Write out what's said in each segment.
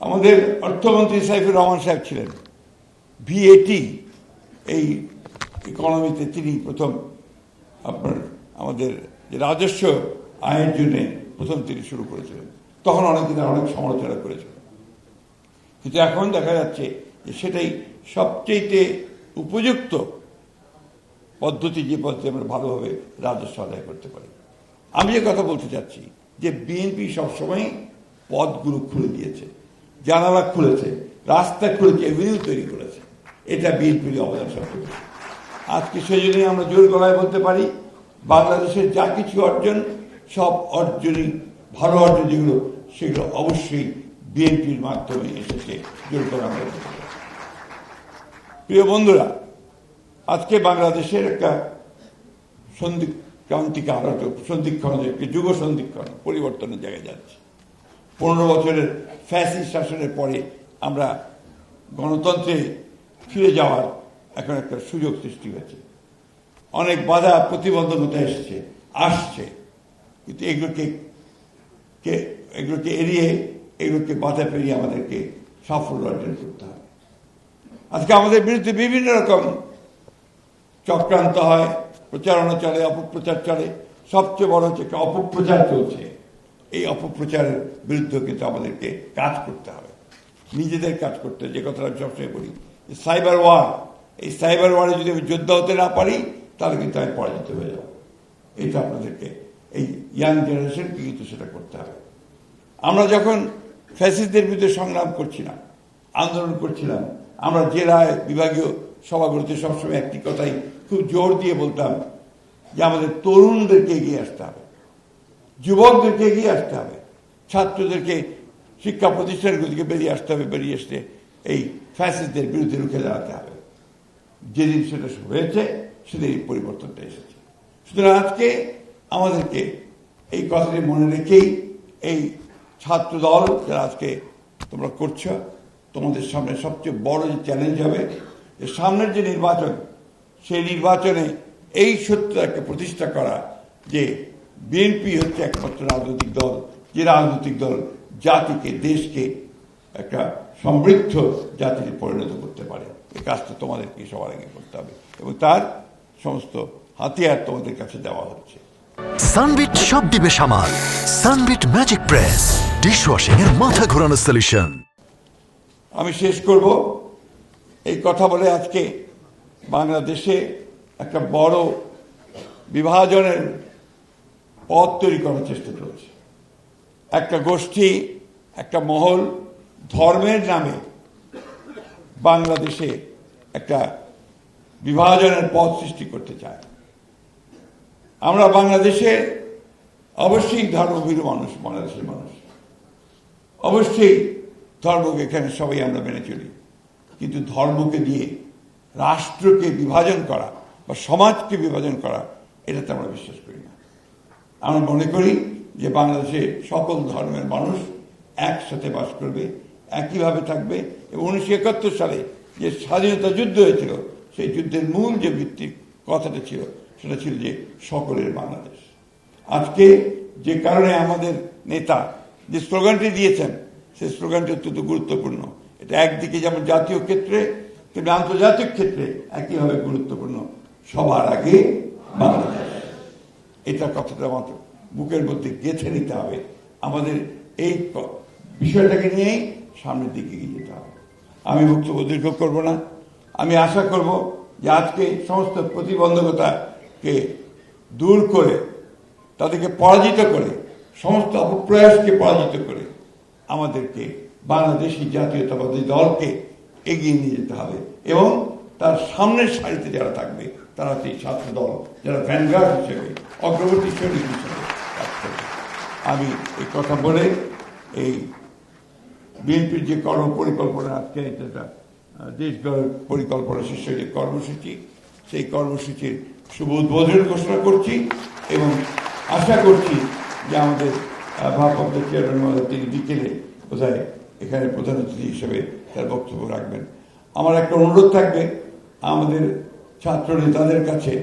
আমাদের অর্থমন্ত্রী সাইফুর রহমান সাহেব ছিলেন, ভিএটি এই ইকোনমিতে তিনি প্রথম আমাদের যে রাজস্ব আয়ের জন্য প্রথম তিনি শুরু করেছিলেন। তখন অনেকে অনেক সমালোচনা করেছিলেন, কিন্তু এখন দেখা যাচ্ছে যে সেটাই সবচেয়ে উপযুক্ত পদ্ধতি, যে পদ্ধতি আমরা ভালোভাবে রাজস্ব আদায় করতে পারি। আমি যে কথা বলতে চাচ্ছি যে বিএনপি সবসময় পথগুলো খুলে দিয়েছে, জানালা খুলেছে, রাস্তা খুলেছে, এভিনিউ তৈরি করেছে। এটা বিএনপির অবদান সবচেয়ে বেশি। আজকে সেই জন্যই আমরা জোর গলায় বলতে পারি বাংলাদেশের যা কিছু অর্জন, সব অর্জনই ভালো অর্জন যেগুলো, সেগুলো অবশ্যই বিএনপির মাধ্যমে এসেছে। জোর করে আমরা বলতে পারি। প্রিয় বন্ধুরা, আজকে বাংলাদেশের একটা সন্ধিক্ষণ, যুগ সন্ধিক্ষণ, পরিবর্তনের জায়গায় যাচ্ছে। 15 বছরের ফ্যাসিস্ট শাসনের পরে আমরা গণতন্ত্রে ফিরে যাওয়ার এখন একটা সুযোগ সৃষ্টি হয়েছে। অনেক বাধা প্রতিবন্ধকতা আসছে, কিন্তু এগুলোকে এড়িয়ে, এগুলোকে বাধা পেরিয়ে আমাদেরকে সাফল্য অর্জন করতে হবে। আজকে আমাদের বিরুদ্ধে বিভিন্ন রকম চক্রান্ত হয়, প্রচারণা চলে, অপপ্রচার চলে। সবচেয়ে বড় হচ্ছে একটা অপপ্রচার চলছে। এই অপপ্রচারের বিরুদ্ধে কিন্তু আমাদেরকে কাজ করতে হবে, নিজেদের কাজ করতে হবে। যে কথাটা আমি সবসময় বলি, সাইবার ওয়ার, এই সাইবার ওয়ারে যদি আমি যোদ্ধা হতে না পারি, তাহলে কিন্তু আমি পরাজিত হয়ে যাব। এটা আপনাদেরকে, এই ইয়াং জেনারেশনকে কিন্তু সেটা করতে হবে। আমরা যখন ফ্যাসিস্টদের বিরুদ্ধে সংগ্রাম করছিলাম, আন্দোলন করছিলাম, আমরা জেলায়, বিভাগীয় সভাগুলোতে সবসময় একটি কথাই খুব জোর দিয়ে বলতাম যে আমাদের তরুণদেরকে এগিয়ে আসতে হবে, যুবকদেরকে এগিয়ে আসতে হবে, ছাত্রদেরকে শিক্ষা প্রতিষ্ঠানগুলিকে বেরিয়ে আসতে হবে, বেরিয়ে আসতে এই ফ্যাসিস্টদের বিরুদ্ধে রুখে দাঁড়াতে হবে। যেদিন সেটা হয়েছে, সেদিন এই পরিবর্তনটা এসেছে। সুতরাং আজকে আমাদেরকে এই কথাটি মনে রেখেই এই ছাত্র দল যারা আজকে তোমরা করছো, তোমাদের সামনে সবচেয়ে বড় যে চ্যালেঞ্জ হবে, যে সামনের যে নির্বাচন, সেই নির্বাচনে এই সত্যটাকে প্রতিষ্ঠা করা যে বিএনপি হচ্ছে একমাত্র রাজনৈতিক দল, যে রাজনৈতিক দল জাতিকে, দেশকে একটা সমৃদ্ধ জাতিতে পরিণত করতে পারে। এই কাজটা তোমাদেরকে সবার আগে করতে হবে, এবং তার সমস্ত হাতিয়ার তোমাদের কাছে দেওয়া হচ্ছে। সানবিট সব দিবে সামাল। সানবিট ম্যাজিক প্রেস, ডিশওয়াশিং এর মাথা ঘোরানো সলিউশন। আমি শেষ করব এই কথা বলে, আজকে বাংলাদেশে একটা বড় বিভাজনের পথ তৈরি করার চেষ্টা চলছে। একটা গোষ্ঠী, একটা মহল ধর্মের নামে বাংলাদেশে একটা বিভাজনের পথ সৃষ্টি করতে চায়। আমরা বাংলাদেশে অবশ্যই ধর্মভীরু মানুষ, বাংলাদেশের মানুষ অবশ্যই ধর্মকে এখানে সবাই আমরা মেনে চলি, কিন্তু ধর্মকে দিয়ে রাষ্ট্রকে বিভাজন করা বা সমাজকে বিভাজন করা, এটাতে আমরা বিশ্বাস করি না। আমরা মনে করি যে বাংলাদেশে সকল ধর্মের মানুষ একসাথে বাস করবে, একইভাবে থাকবে, এবং 1971 সালে যে স্বাধীনতা যুদ্ধ হয়েছিল, সেই যুদ্ধের মূল যে ভিত্তিক কথাটা ছিল, সেটা ছিল যে সকলের বাংলাদেশ। আজকে যে কারণে আমাদের নেতা যে স্লোগানটি দিয়েছেন, সেই স্লোগানটি অত্যন্ত গুরুত্বপূর্ণ। এটা একদিকে যেমন জাতীয় ক্ষেত্রে, তেমনি আন্তর্জাতিক ক্ষেত্রে একইভাবে গুরুত্বপূর্ণ। সবার আগে বাংলাদেশ, এটা কথাটা মাত্র বুকের মধ্যে গেঁথে নিতে হবে। আমাদের এই বিষয়টাকে নিয়েই সামনের দিকে এগিয়ে যেতে হবে। আমি বক্তব্য দীর্ঘ করব না। আমি আশা করব যে আজকে সমস্ত প্রতিবন্ধকতাকে দূর করে, তাদেরকে পরাজিত করে, সমস্ত অপপ্রয়াসকে পরাজিত করে আমাদেরকে বাংলাদেশি জাতীয়তাবাদী দলকে এগিয়ে নিয়ে যেতে হবে, এবং তার সামনের সারিতে যারা থাকবে তারা সেই ছাত্র দল, যারা ভ্যানগার্ড হিসেবে, অগ্রবর্তী সৈনিক হিসেবে কাজ করবে। আমি এই কথা বলে এই বিএনপির যে কর্মপরিকল্পনা, আজকে এটা দেশ গড়ার পরিকল্পনা শীর্ষক যে কর্মসূচি, সেই কর্মসূচির শুভ উদ্বোধন ঘোষণা করছি, এবং আশা করছি যে আমাদের ভারপ্রাপ্ত চেয়ারম্যান মহোদয় তিনি বিকেলে বোধহয় এখানে প্রধান অতিথি হিসেবে তার বক্তব্য রাখবেন। আমার একটা অনুরোধ থাকবে আমাদের ছাত্র নেতাদের কাছে,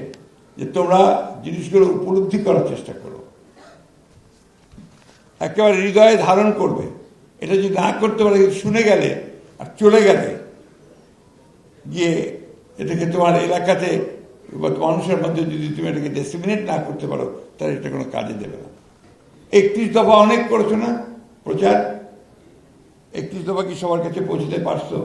যে তোমরা জিনিসগুলো উপলব্ধি করার চেষ্টা করো, একেবারে হৃদয়ে ধারণ করবে, এটা যদি না করতে পারে, শুনে গেলে আর চলে গেলে গিয়ে এটাকে তোমার এলাকাতে বা মানুষের মধ্যে যদি তুমি এটাকে ডিসিমিনেট না করতে পারো, তাহলে এটা কোনো কাজে দেবে না। 31 দফা অনেক করেছো না প্রচার? 31 দফা কি সবার কাছে পৌঁছতে পারছো?